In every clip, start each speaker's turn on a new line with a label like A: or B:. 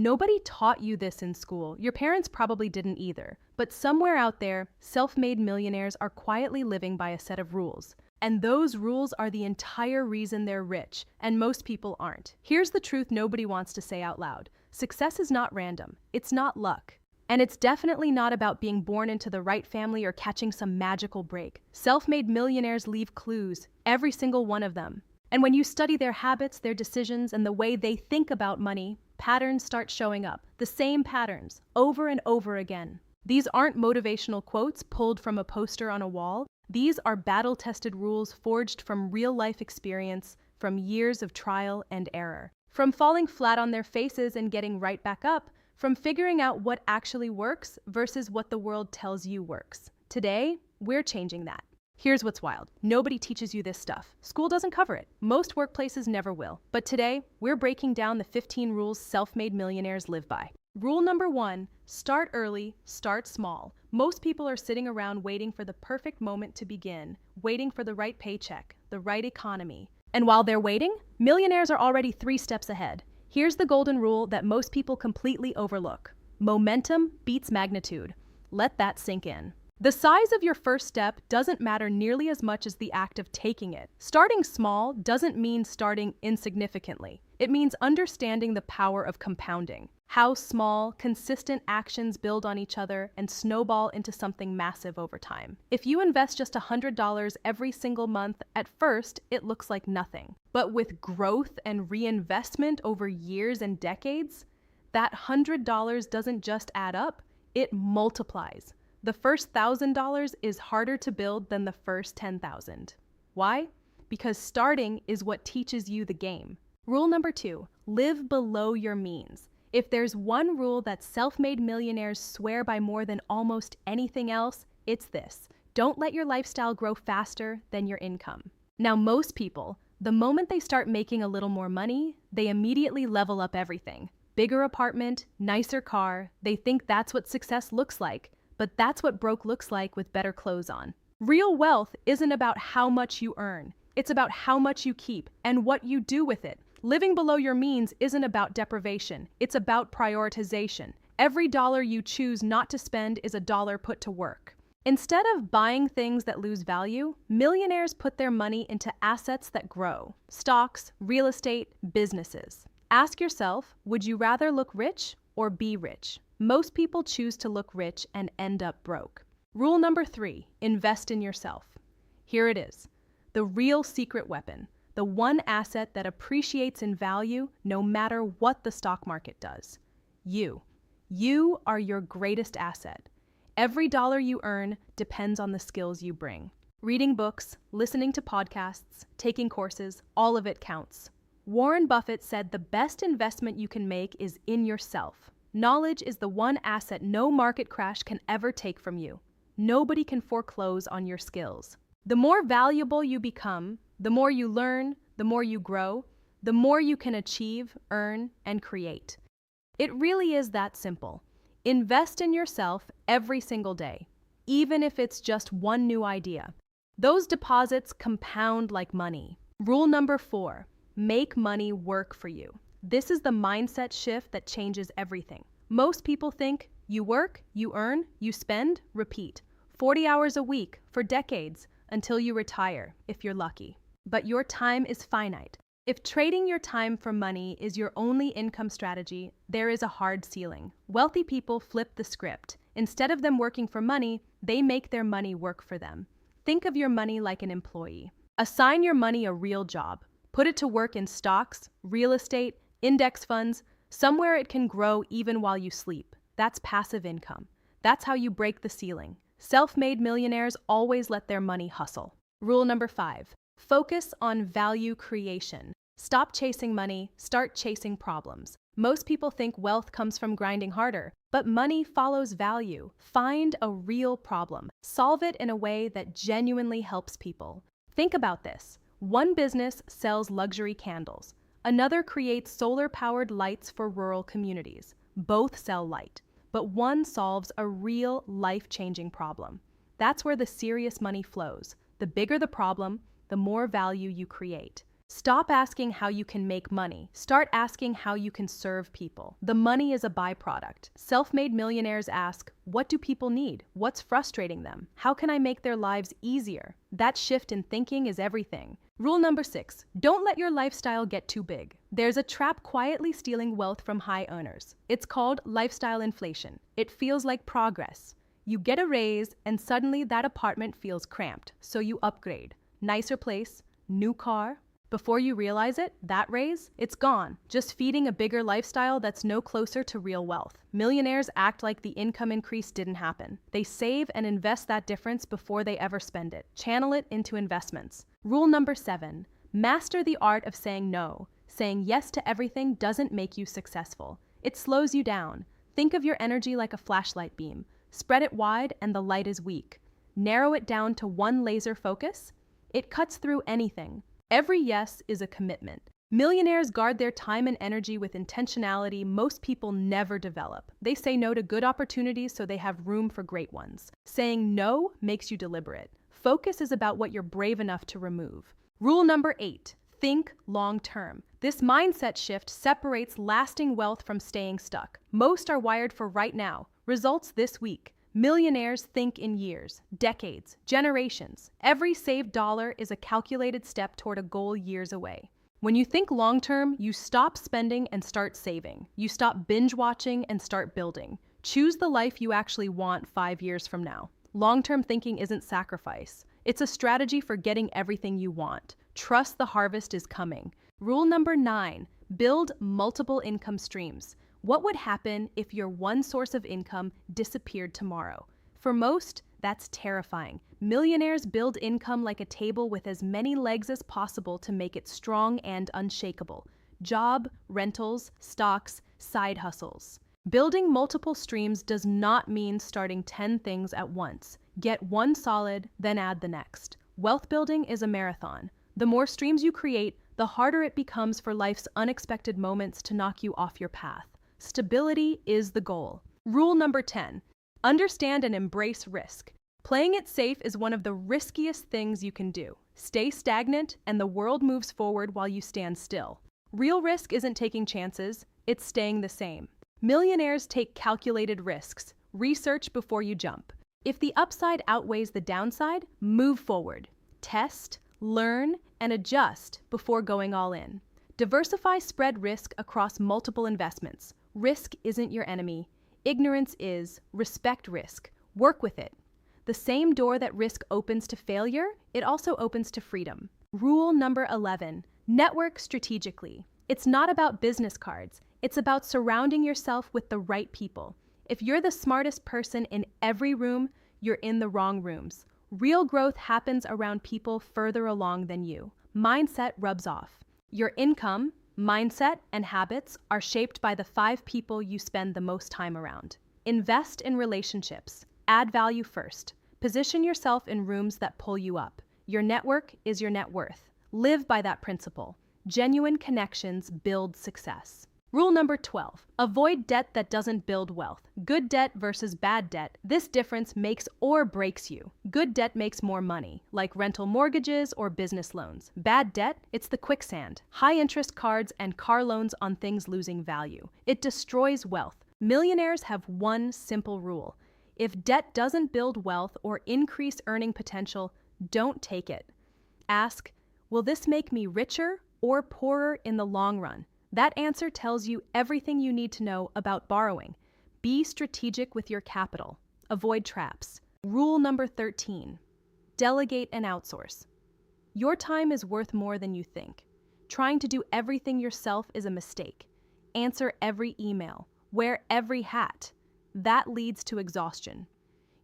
A: Nobody taught you this in school. Your parents probably didn't either. But somewhere out there, self-made millionaires are quietly living by a set of rules. And those rules are the entire reason they're rich, and most people aren't. Here's the truth nobody wants to say out loud. Success is not random. It's not luck. And it's definitely not about being born into the right family or catching some magical break. Self-made millionaires leave clues, every single one of them. And when you study their habits, their decisions, and the way they think about money, patterns start showing up. The same patterns, over and over again. These aren't motivational quotes pulled from a poster on a wall. These are battle-tested rules forged from real-life experience, from years of trial and error. From falling flat on their faces and getting right back up, from figuring out what actually works versus what the world tells you works. Today, we're changing that. Here's what's wild. Nobody teaches you this stuff. School doesn't cover it. Most workplaces never will. But today, we're breaking down the 15 rules self-made millionaires live by. Rule number 1, start early, start small. Most people are sitting around waiting for the perfect moment to begin, waiting for the right paycheck, the right economy. And while they're waiting, millionaires are already 3 steps ahead. Here's the golden rule that most people completely overlook. Momentum beats magnitude. Let that sink in. The size of your first step doesn't matter nearly as much as the act of taking it. Starting small doesn't mean starting insignificantly. It means understanding the power of compounding. How small, consistent actions build on each other and snowball into something massive over time. If you invest just $100 every single month, at first, it looks like nothing. But with growth and reinvestment over years and decades, that $100 doesn't just add up, it multiplies. The first $1,000 is harder to build than the first $10,000. Why? Because starting is what teaches you the game. Rule number 2, live below your means. If there's one rule that self-made millionaires swear by more than almost anything else, it's this. Don't let your lifestyle grow faster than your income. Now, most people, the moment they start making a little more money, they immediately level up everything. Bigger apartment, nicer car, they think that's what success looks like. But that's what broke looks like with better clothes on. Real wealth isn't about how much you earn. It's about how much you keep and what you do with it. Living below your means isn't about deprivation. It's about prioritization. Every dollar you choose not to spend is a dollar put to work. Instead of buying things that lose value, millionaires put their money into assets that grow. Stocks, real estate, businesses. Ask yourself, would you rather look rich or be rich? Most people choose to look rich and end up broke. Rule number 3, invest in yourself. Here it is, the real secret weapon, the one asset that appreciates in value no matter what the stock market does. You. You are your greatest asset. Every dollar you earn depends on the skills you bring. Reading books, listening to podcasts, taking courses, all of it counts. Warren Buffett said the best investment you can make is in yourself. Knowledge is the one asset no market crash can ever take from you. Nobody can foreclose on your skills. The more valuable you become, the more you learn, the more you grow, the more you can achieve, earn, and create. It really is that simple. Invest in yourself every single day, even if it's just one new idea. Those deposits compound like money. Rule number 4, make money work for you. This is the mindset shift that changes everything. Most people think you work, you earn, you spend, repeat. 40 hours a week for decades until you retire, if you're lucky. But your time is finite. If trading your time for money is your only income strategy, there is a hard ceiling. Wealthy people flip the script. Instead of them working for money, they make their money work for them. Think of your money like an employee. Assign your money a real job. Put it to work in stocks, real estate, index funds, somewhere it can grow even while you sleep. That's passive income. That's how you break the ceiling. Self-made millionaires always let their money hustle. Rule number 5, focus on value creation. Stop chasing money, start chasing problems. Most people think wealth comes from grinding harder, but money follows value. Find a real problem. Solve it in a way that genuinely helps people. Think about this. One business sells luxury candles. Another creates solar-powered lights for rural communities. Both sell light, but one solves a real life-changing problem. That's where the serious money flows. The bigger the problem, the more value you create. Stop asking how you can make money. Start asking how you can serve people. The money is a byproduct. Self-made millionaires ask, what do people need? What's frustrating them? How can I make their lives easier? That shift in thinking is everything. Rule number 6, don't let your lifestyle get too big. There's a trap quietly stealing wealth from high earners. It's called lifestyle inflation. It feels like progress. You get a raise and suddenly that apartment feels cramped, so you upgrade. Nicer place, new car. Before you realize it, that raise, it's gone, just feeding a bigger lifestyle that's no closer to real wealth. Millionaires act like the income increase didn't happen. They save and invest that difference before they ever spend it. Channel it into investments. Rule number 7, master the art of saying no. Saying yes to everything doesn't make you successful. It slows you down. Think of your energy like a flashlight beam. Spread it wide and the light is weak. Narrow it down to one laser focus. It cuts through anything. Every yes is a commitment. Millionaires guard their time and energy with intentionality most people never develop. They say no to good opportunities so they have room for great ones. Saying no makes you deliberate. Focus is about what you're brave enough to remove. Rule number 8, think long term. This mindset shift separates lasting wealth from staying stuck. Most are wired for right now. Results this week. Millionaires think in years, decades, generations. Every saved dollar is a calculated step toward a goal years away. When you think long-term, you stop spending and start saving. You stop binge-watching and start building. Choose the life you actually want 5 years from now. Long-term thinking isn't sacrifice. It's a strategy for getting everything you want. Trust the harvest is coming. Rule number 9, build multiple income streams. What would happen if your one source of income disappeared tomorrow? For most, that's terrifying. Millionaires build income like a table with as many legs as possible to make it strong and unshakable. Job, rentals, stocks, side hustles. Building multiple streams does not mean starting 10 things at once. Get one solid, then add the next. Wealth building is a marathon. The more streams you create, the harder it becomes for life's unexpected moments to knock you off your path. Stability is the goal. Rule number 10, understand and embrace risk. Playing it safe is one of the riskiest things you can do. Stay stagnant and the world moves forward while you stand still. Real risk isn't taking chances, it's staying the same. Millionaires take calculated risks. Research before you jump. If the upside outweighs the downside, move forward. Test, learn, and adjust before going all in. Diversify spread risk across multiple investments. Risk isn't your enemy. Ignorance is. Respect risk. Work with it. The same door that risk opens to failure, it also opens to freedom. Rule number 11, network strategically. It's not about business cards. It's about surrounding yourself with the right people. If you're the smartest person in every room, you're in the wrong rooms. Real growth happens around people further along than you. Mindset rubs off. Your income, mindset, and habits are shaped by the 5 people you spend the most time around. Invest in relationships. Add value first. Position yourself in rooms that pull you up. Your network is your net worth. Live by that principle. Genuine connections build success. Rule number 12, avoid debt that doesn't build wealth. Good debt versus bad debt. This difference makes or breaks you. Good debt makes more money, like rental mortgages or business loans. Bad debt, it's the quicksand. High interest cards and car loans on things losing value. It destroys wealth. Millionaires have one simple rule. If debt doesn't build wealth or increase earning potential, don't take it. Ask, will this make me richer or poorer in the long run? That answer tells you everything you need to know about borrowing. Be strategic with your capital. Avoid traps. Rule number 13, delegate and outsource. Your time is worth more than you think. Trying to do everything yourself is a mistake. Answer every email. Wear every hat. That leads to exhaustion.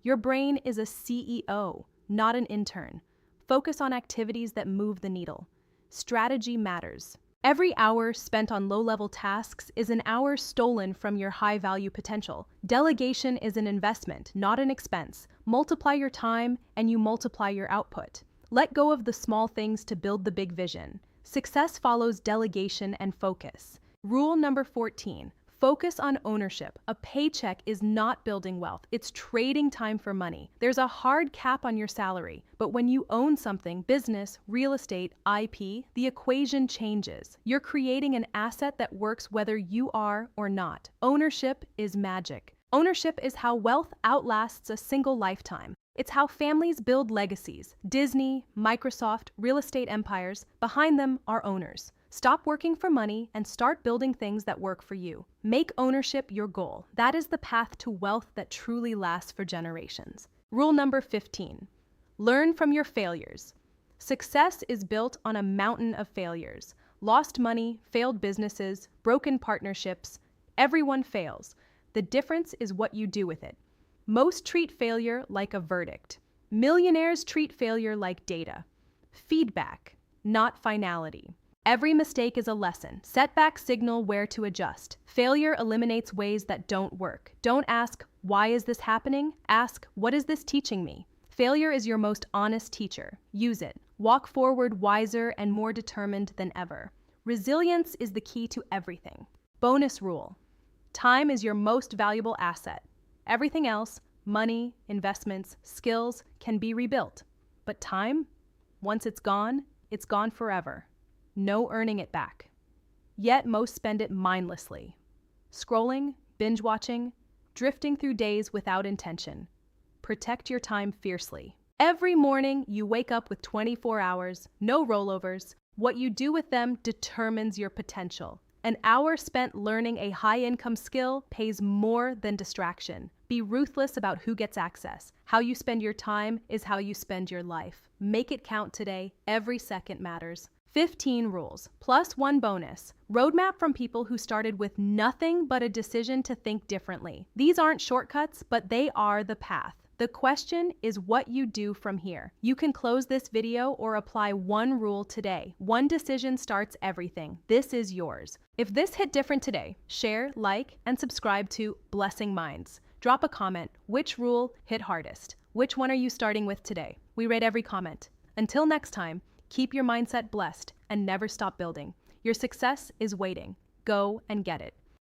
A: Your brain is a CEO, not an intern. Focus on activities that move the needle. Strategy matters. Every hour spent on low-level tasks is an hour stolen from your high-value potential. Delegation is an investment, not an expense. Multiply your time, and you multiply your output. Let go of the small things to build the big vision. Success follows delegation and focus. Rule number 14, Focus on ownership. A paycheck is not building wealth. It's trading time for money. There's a hard cap on your salary, but when you own something, business, real estate, IP, the equation changes. You're creating an asset that works whether you are or not. Ownership is magic. Ownership is how wealth outlasts a single lifetime. It's how families build legacies. Disney, Microsoft, real estate empires, behind them are owners. Stop working for money and start building things that work for you. Make ownership your goal. That is the path to wealth that truly lasts for generations. Rule number 15. Learn from your failures. Success is built on a mountain of failures. Lost money, failed businesses, broken partnerships. Everyone fails. The difference is what you do with it. Most treat failure like a verdict. Millionaires treat failure like data. Feedback, not finality. Every mistake is a lesson. Setbacks signal where to adjust. Failure eliminates ways that don't work. Don't ask, why is this happening? Ask, what is this teaching me? Failure is your most honest teacher. Use it. Walk forward wiser and more determined than ever. Resilience is the key to everything. Bonus rule. Time is your most valuable asset. Everything else, money, investments, skills, can be rebuilt. But time, once it's gone forever. No earning it back. Yet most spend it mindlessly. Scrolling, binge watching, drifting through days without intention. Protect your time fiercely. Every morning you wake up with 24 hours, no rollovers. What you do with them determines your potential. An hour spent learning a high-income skill pays more than distraction. Be ruthless about who gets access. How you spend your time is how you spend your life. Make it count today. Every second matters. 15 rules, plus one bonus. Roadmap from people who started with nothing but a decision to think differently. These aren't shortcuts, but they are the path. The question is what you do from here. You can close this video or apply one rule today. One decision starts everything. This is yours. If this hit different today, share, like, and subscribe to Blessing Minds. Drop a comment. Which rule hit hardest? Which one are you starting with today? We read every comment. Until next time, keep your mindset blessed and never stop building. Your success is waiting. Go and get it.